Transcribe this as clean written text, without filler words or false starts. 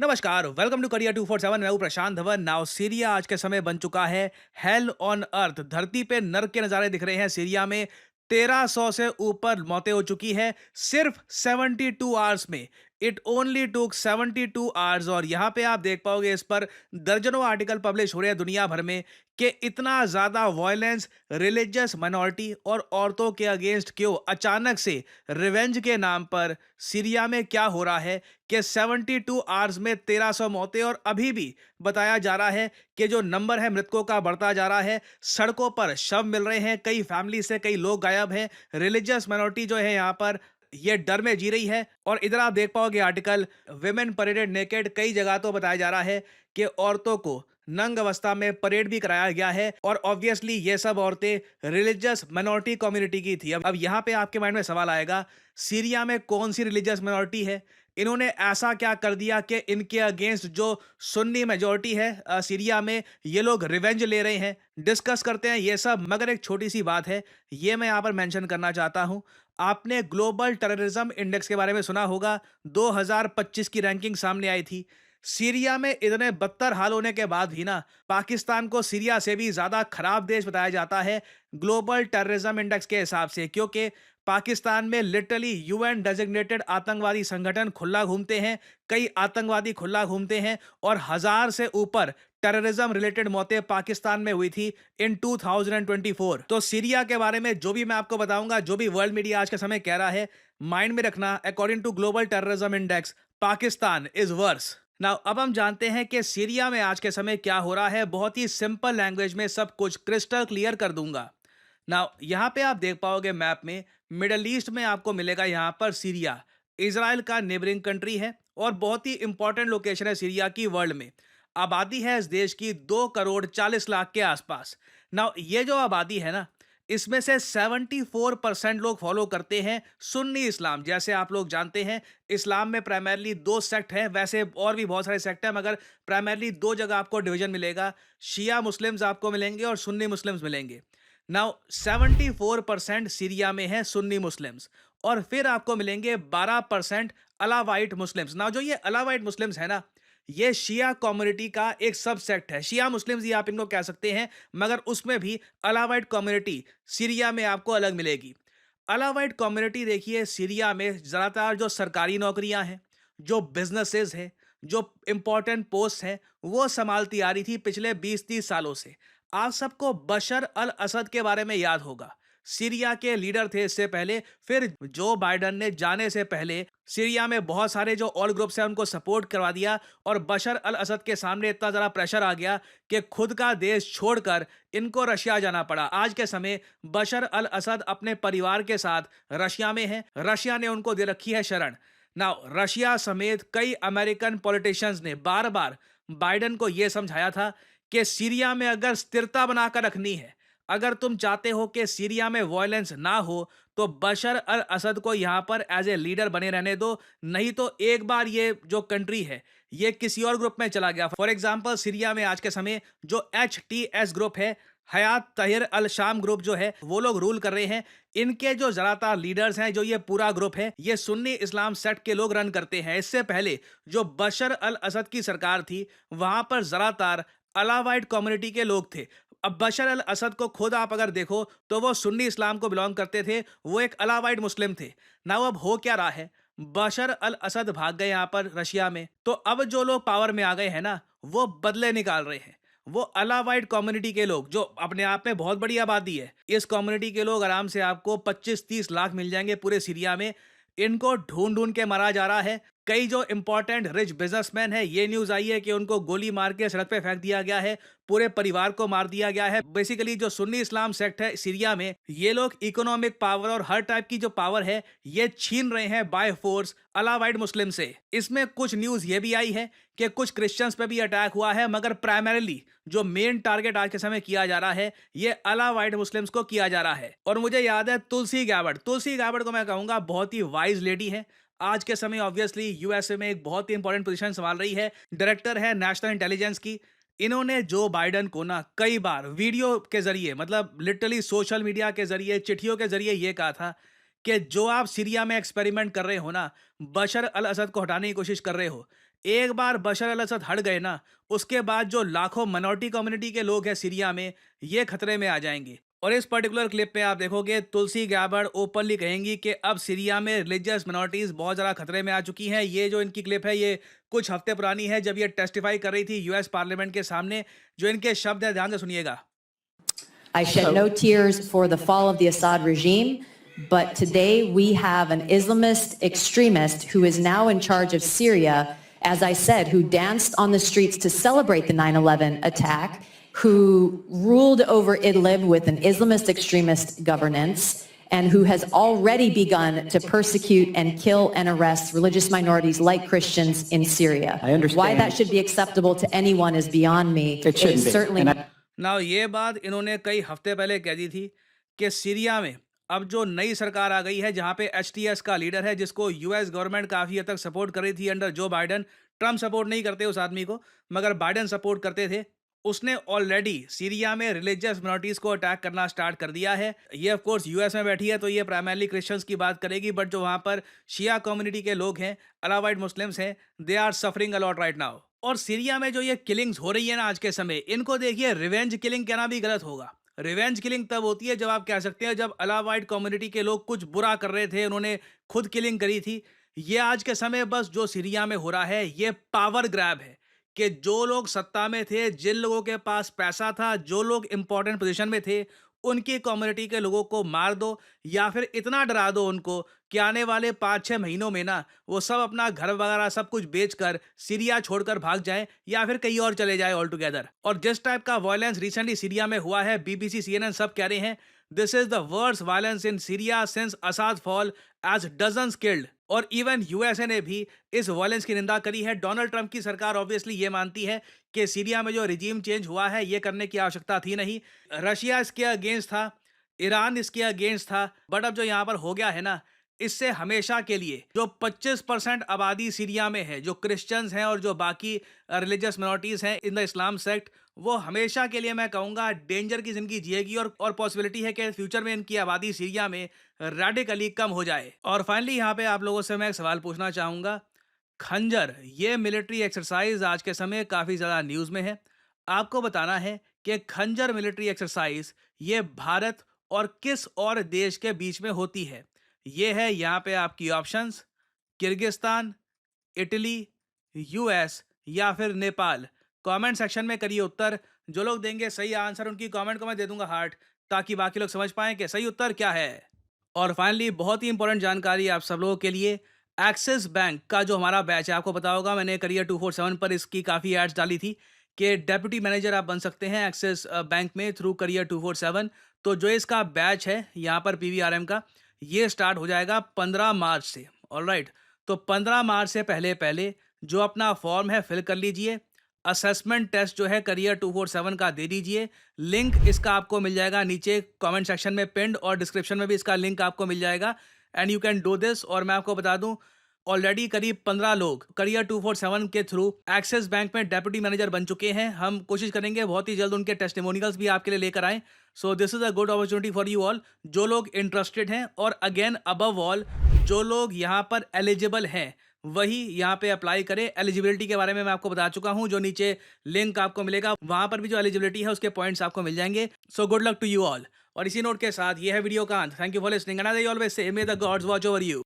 नमस्कार, welcome to career 247। मैं हूं प्रशांत धवन। नाउ सीरिया आज के समय बन चुका है हेल ऑन अर्थ। धरती पे नर्क के नजारे दिख रहे हैं। सीरिया में 1300 से ऊपर मौतें हो चुकी है सिर्फ 72 आवर्स में। It only took 72 hours. और यहाँ पे आप देख पाओगे इस पर दर्जनों आर्टिकल पब्लिश हो रहे हैं दुनिया भर में कि इतना ज्यादा वायलेंस रिलीजियस माइनॉरिटी और औरतों के अगेंस्ट क्यों अचानक से रिवेंज के नाम पर सीरिया में क्या हो रहा है कि 72 आवर्स में 1300 मौतें। और अभी भी बताया जा रहा है कि जो नंबर है मृतकों का बढ़ता जा रहा है। सड़कों पर शव मिल रहे हैं, कई फैमिली से कई लोग गायब हैं। रिलीजियस माइनॉरिटी जो है यहाँ पर ये डर में जी रही है। और इधर आप देख पाओगे आर्टिकल विमेन परेडेड नेकेड। कई जगह तो बताया जा रहा है कि औरतों को नंग अवस्था में परेड भी कराया गया है। और ऑब्वियसली ये सब औरतें रिलीजियस माइनॉरिटी कम्युनिटी की थी। अब यहाँ पे आपके माइंड में सवाल आएगा, सीरिया में कौन सी रिलीजियस माइनॉरिटी है? इन्होंने ऐसा क्या कर दिया कि इनके अगेंस्ट जो सुन्नी मेजोरिटी है सीरिया में, ये लोग रिवेंज ले रहे हैं? डिस्कस करते हैं ये सब, मगर एक छोटी सी बात है, ये मैं यहाँ पर मेंशन करना चाहता हूँ। आपने ग्लोबल टेररिज्म इंडेक्स के बारे में सुना होगा। 2025 की रैंकिंग सामने आई थी। सीरिया में इतने बदतर हाल होने के बाद भी ना, पाकिस्तान को सीरिया से भी ज्यादा खराब देश बताया जाता है ग्लोबल टेररिज्म इंडेक्स के हिसाब से। क्योंकि पाकिस्तान में लिटरली यूएन डेजिग्नेटेड आतंकवादी संगठन खुला घूमते हैं, कई आतंकवादी खुला घूमते हैं। और 1000 से ऊपर टेररिज्म रिलेटेड मौतें पाकिस्तान में हुई थी इन 2024। तो सीरिया के बारे में जो भी मैं आपको बताऊंगा, जो भी वर्ल्ड मीडिया आज के समय कह रहा है, माइंड में रखना। According to global terrorism index, Pakistan is worse. Now अब हम जानते हैं कि सीरिया में आज के समय क्या हो रहा है। बहुत ही सिंपल लैंग्वेज में सब कुछ क्रिस्टल क्लियर कर दूंगा। नाउ यहाँ पे आप देख पाओगे मैप में, मिडल ईस्ट में आपको मिलेगा यहाँ पर सीरिया। इजराइल का नेबरिंग कंट्री है और बहुत ही इंपॉर्टेंट लोकेशन है सीरिया की वर्ल्ड में। आबादी है इस देश की 2 करोड़ 40 लाख के आसपास। नाउ ये जो आबादी है ना, इसमें से 74% लोग फॉलो करते हैं सुन्नी इस्लाम। जैसे आप लोग जानते हैं, इस्लाम में प्राइमरली दो सेक्ट हैं। वैसे और भी बहुत सारे सेक्ट हैं, मगर प्राइमरली दो जगह आपको डिवीजन मिलेगा। शिया मुस्लिम्स आपको मिलेंगे और सुन्नी मुस्लिम्स मिलेंगे। नाउ 74% सीरिया में है सुन्नी मुस्लिम्स। और फिर आपको मिलेंगे 12% अलावाइट मुस्लिम्स। नाउ जो ये अलावाइट मुस्लिम्स है ना, ये शिया कम्युनिटी का एक सब सेक्ट है। शिया मुस्लिम्स ही आप इनको कह सकते हैं, मगर उसमें भी अलावाइट कम्युनिटी सीरिया में आपको अलग मिलेगी। अलावाइट कम्युनिटी देखिए, सीरिया में ज़्यादातर जो सरकारी नौकरियां हैं, जो बिजनेसेस हैं, जो इंपॉर्टेंट पोस्ट हैं, वो संभालती आ रही थी पिछले 20-30 सालों से। आप सबको बशर अल असद के बारे में याद होगा। सीरिया के लीडर थे इससे पहले। फिर जो बाइडन ने जाने से पहले सीरिया में बहुत सारे जो ऑल ग्रुप्स हैं उनको सपोर्ट करवा दिया। और बशर अल असद के सामने इतना ज़्यादा प्रेशर आ गया कि खुद का देश छोड़कर इनको रशिया जाना पड़ा। आज के समय बशर अल असद अपने परिवार के साथ रशिया में है। रशिया ने उनको दे रखी है शरण। नाउ रशिया समेत कई अमेरिकन पॉलिटिशियंस ने बार बार बाइडन को यह समझाया था कि सीरिया में अगर स्थिरता बनाकर रखनी है, अगर तुम चाहते हो कि सीरिया में वायलेंस ना हो, तो बशर अल असद को यहां पर एज ए लीडर बने रहने दो। नहीं तो एक बार ये जो कंट्री है, ये किसी और ग्रुप में चला गया। फॉर एग्जांपल, सीरिया में आज के समय जो HTS ग्रुप है, हयात तहिर अल शाम ग्रुप जो है, वो लोग रूल कर रहे हैं। इनके जो ज्यादातर लीडर्स हैं, जो ये पूरा ग्रुप है, ये सुन्नी इस्लाम सेक्ट के लोग रन करते हैं। इससे पहले जो बशर अल असद की सरकार थी, वहां पर ज्यादातर अलावाइट कम्युनिटी के लोग थे। अब बशर अल असद को खुद आप अगर देखो तो वो सुन्नी इस्लाम को बिलोंग करते थे, वो एक अलावाइट मुस्लिम थे। ना अब हो क्या रहा है, बशर अल असद भाग गए यहाँ पर रशिया में, तो अब जो लोग पावर में आ गए हैं ना, वो बदले निकाल रहे हैं। वो अलावाइट कम्युनिटी के लोग, जो अपने आप में बहुत बड़ी आबादी है, इस कम्युनिटी के लोग आराम से आपको 25-30 लाख मिल जाएंगे पूरे सीरिया में। इनको ढूंढ ढूंढ के मारा जा रहा है। कई जो इंपॉर्टेंट रिच बिजनेसमैन है, ये न्यूज आई है कि उनको गोली मार के सड़क पे फेंक दिया गया है, पूरे परिवार को मार दिया गया है। बेसिकली जो सुन्नी इस्लाम सेक्ट है सीरिया में, ये लोग इकोनॉमिक पावर और हर टाइप की जो पावर है, ये छीन रहे हैं बाय फोर्स अलावाइट मुस्लिम से। इसमें कुछ न्यूज ये भी आई है कि कुछ क्रिश्चियंस पे भी अटैक हुआ है, मगर प्राइमरीली जो मेन टारगेट आज के समय किया जा रहा है, ये अलावाइट मुस्लिम्स को किया जा रहा है। और मुझे याद है तुलसी गाबर्ड को मैं कहूंगा बहुत ही वाइज लेडी है। आज के समय ऑब्वियसली यूएसए में एक बहुत ही इंपॉर्टेंट पोजीशन संभाल रही है, डायरेक्टर है नेशनल इंटेलिजेंस की। इन्होंने जो बाइडन को ना कई बार वीडियो के जरिए, मतलब लिटरली सोशल मीडिया के जरिए, चिट्ठियों के जरिए ये कहा था कि जो आप सीरिया में एक्सपेरिमेंट कर रहे हो ना, बशर अल असद को हटाने की कोशिश कर रहे हो, एक बार बशर अल असद हट गए ना, उसके बाद जो लाखों माइनॉरिटी कम्युनिटी के लोग हैं सीरिया में, ये खतरे में आ जाएंगे। और इस पर्टिकुलर क्लिप में आप देखोगे तुलसी गैबर्ड ओपनली कहेंगी कि अब सीरिया में रिलीजियस मिनॉरिटीज बहुत ज़्यादा खतरे में आ चुकी हैं। ये जो इनकी क्लिप है ये कुछ हफ्ते पुरानी है, जब ये टेस्टिफाई कर रही थी यूएस पार्लियामेंट के सामने। जो इनके शब्द है ध्यान से सुनिएगा। I shed no tears for the fall of the Assad regime, but today we have an Islamist extremist who is now in charge of Syria, as I said, who danced on the streets to celebrate the 9/11 attack, who ruled over Idlib with an Islamist extremist governance, and who has already begun to persecute and kill and arrest religious minorities like Christians in Syria. I understand. Why that should be acceptable to anyone is beyond me. It shouldn't be. Certainly. And ना ये बात इन्होंने कई हफ्ते पहले कह दी थी कि सीरिया में अब जो नई सरकार आ गई है, जहां पे एचटीएस का लीडर है, जिसको यूएस गवर्नमेंट काफी हद तक सपोर्ट कर रही थी अंडर जो बाइडन। ट्रम्प सपोर्ट नहीं करते उस आदमी को, मगर बाइडन सपोर्ट करते थे। उसने ऑलरेडी सीरिया में रिलीजियस मिनॉरिटीज को अटैक करना स्टार्ट कर दिया है। ये ऑफ कोर्स यूएस में बैठी है तो ये प्राइमरली क्रिश्चियंस की बात करेगी, बट जो वहां पर शिया कम्युनिटी के लोग हैं, अलावाइट मुस्लिम्स हैं, they are suffering a lot right now. और सीरिया में जो ये किलिंग्स हो रही है ना आज के समय, इनको देखिए रिवेंज किलिंग कहना भी गलत होगा। रिवेंज किलिंग तब होती है जब आप कह सकते हैं जब अलावाइट कम्युनिटी के लोग कुछ बुरा कर रहे थे, उन्होंने खुद किलिंग करी थी। ये आज के समय बस जो सीरिया में हो रहा है ये पावर ग्रैब है कि जो लोग सत्ता में थे, जिन लोगों के पास पैसा था, जो लोग इंपॉर्टेंट पोजीशन में थे, उनकी कम्युनिटी के लोगों को मार दो या फिर इतना डरा दो उनको कि आने वाले 5-6 महीनों में ना वो सब अपना घर वगैरह सब कुछ बेचकर सीरिया छोड़कर भाग जाएं या फिर कहीं और चले जाए ऑल टुगेदर। और जिस टाइप का वायलेंस रिसेंटली सीरिया में हुआ है, बीबीसी सीएनएन सब कह रहे हैं this is the worst violence in Syria since Assad fall, as dozens killed. और इवन यूएसए ने भी इस वायलेंस की निंदा करी है। डोनाल्ड ट्रंप की सरकार ऑब्वियसली ये मानती है कि सीरिया में जो रिजीम चेंज हुआ है ये करने की आवश्यकता थी नहीं। रशिया इसके अगेंस्ट था, ईरान इसके अगेंस्ट था, बट अब जो यहाँ पर हो गया है ना, इससे हमेशा के लिए जो 25% आबादी सीरिया में है, जो क्रिश्चियंस हैं और जो बाकी रिलीजियस मिनॉरिटीज हैं इन द इस्लाम सेक्ट, वो हमेशा के लिए मैं कहूँगा डेंजर की जिंदगी जिएगी। और पॉसिबिलिटी है कि फ्यूचर में इनकी आबादी सीरिया में रेडिकली कम हो जाए। और फाइनली यहाँ पे आप लोगों से मैं एक सवाल पूछना चाहूँगा। खंजर ये मिलिट्री एक्सरसाइज आज के समय काफ़ी ज़्यादा न्यूज़ में है। आपको बताना है कि खंजर मिलिट्री एक्सरसाइज ये भारत और किस और देश के बीच में होती है। ये है यहाँ पे आपकी ऑप्शंस, किर्गिस्तान, इटली, यूएस या फिर नेपाल। कमेंट सेक्शन में करिए उत्तर। जो लोग देंगे सही आंसर उनकी कमेंट को मैं दे दूंगा हार्ट, ताकि बाकी लोग समझ पाएं कि सही उत्तर क्या है। और फाइनली बहुत ही इंपॉर्टेंट जानकारी आप सब लोगों के लिए, एक्सिस बैंक का जो हमारा बैच है, आपको पता होगा मैंने करियर 247 पर इसकी काफ़ी एड्स डाली थी कि डेप्यूटी मैनेजर आप बन सकते हैं एक्सिस बैंक में थ्रू करियर 247। तो जो इसका बैच है यहाँ पर पीवीआरएम का, ये स्टार्ट हो जाएगा 15 मार्च से। ऑलराइट, तो 15 मार्च से पहले पहले जो अपना फॉर्म है फिल कर लीजिए। असेसमेंट टेस्ट जो है करियर 247 का दे दीजिए। लिंक इसका आपको मिल जाएगा नीचे कमेंट सेक्शन में पिंड, और डिस्क्रिप्शन में भी इसका लिंक आपको मिल जाएगा and you can do this. और मैं आपको बता दूं ऑलरेडी करीब 15 लोग करियर 247 के थ्रू एक्सिस बैंक में डेप्यूटी मैनेजर बन चुके हैं। हम कोशिश करेंगे बहुत ही जल्द उनके टेस्टिमोनियल्स भी आपके लिए लेकर आएं। So this is a good opportunity for you all जो लोग इंटरेस्टेड हैं। और अगेन अबव ऑल जो लोग यहाँ पर एलिजिबल हैं वही यहाँ पे अप्लाई करें। एलिजिबिलिटी के बारे में मैं आपको बता चुका हूँ, जो नीचे लिंक आपको मिलेगा वहां पर भी जो एलिजिबिलिटी है उसके पॉइंट्स आपको मिल जाएंगे। So good luck to you all. और इसी नोट के साथ ये है वीडियो का अंत। Thank you for listening and I always say may the gods watch over you.